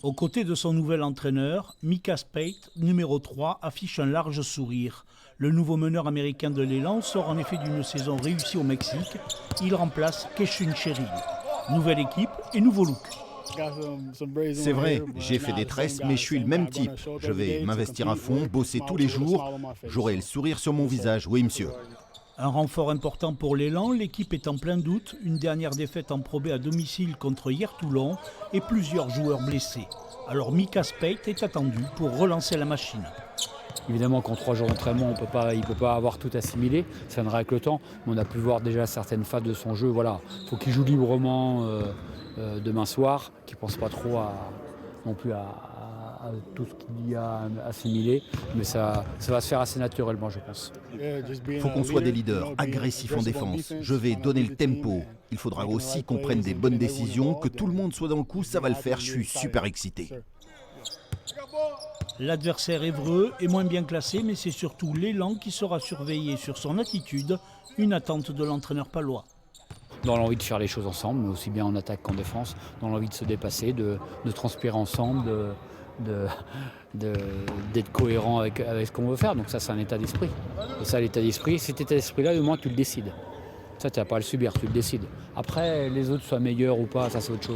Aux côtés de son nouvel entraîneur, Micah Speight, numéro 3, affiche un large sourire. Le nouveau meneur américain de l'élan sort en effet d'une saison réussie au Mexique. Il remplace Keshun Sherrill. Nouvelle équipe et nouveau look. C'est vrai, j'ai fait des tresses, mais je suis le même type. Je vais m'investir à fond, bosser tous les jours. J'aurai le sourire sur mon visage, oui monsieur. Un renfort important pour l'élan, l'équipe est en plein doute. Une dernière défaite en Pro B à domicile contre hier Toulon et plusieurs joueurs blessés. Alors Micah Speight est attendu pour relancer la machine. Évidemment qu'en 3 jours d'entraînement, il ne peut pas avoir tout assimilé, ça viendra avec le temps. Mais on a pu voir déjà certaines phases de son jeu. Voilà, il faut qu'il joue librement demain soir, qu'il ne pense pas trop non plus à tout ce qu'il y a assimilé. Mais ça va se faire assez naturellement, je pense. Il faut qu'on soit des leaders, agressifs en défense. Je vais donner le tempo. Il faudra aussi qu'on prenne des bonnes décisions, que tout le monde soit dans le coup, ça va le faire, je suis super excité. L'adversaire évreux est moins bien classé, mais c'est surtout l'élan qui sera surveillé sur son attitude, une attente de l'entraîneur palois. Dans l'envie de faire les choses ensemble, mais aussi bien en attaque qu'en défense, dans l'envie de se dépasser, de transpirer ensemble, d'être cohérent avec ce qu'on veut faire. Donc ça, c'est un état d'esprit. Et ça, l'état d'esprit, cet état d'esprit-là, au moins, tu le décides. Ça, tu n'as pas à le subir, tu le décides. Après, les autres soient meilleurs ou pas, ça, c'est autre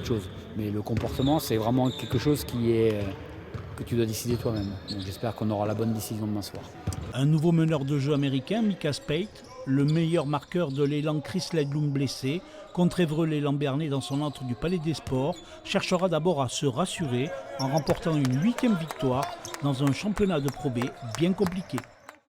chose. Mais le comportement, c'est vraiment quelque chose que tu dois décider toi-même. Donc j'espère qu'on aura la bonne décision demain soir. Un nouveau meneur de jeu américain, Micah Speight, le meilleur marqueur de l'élan Chris Ledlum blessé, contre Évreux l'élan Bernay dans son antre du Palais des Sports, cherchera d'abord à se rassurer en remportant une 8e victoire dans un championnat de Pro B bien compliqué.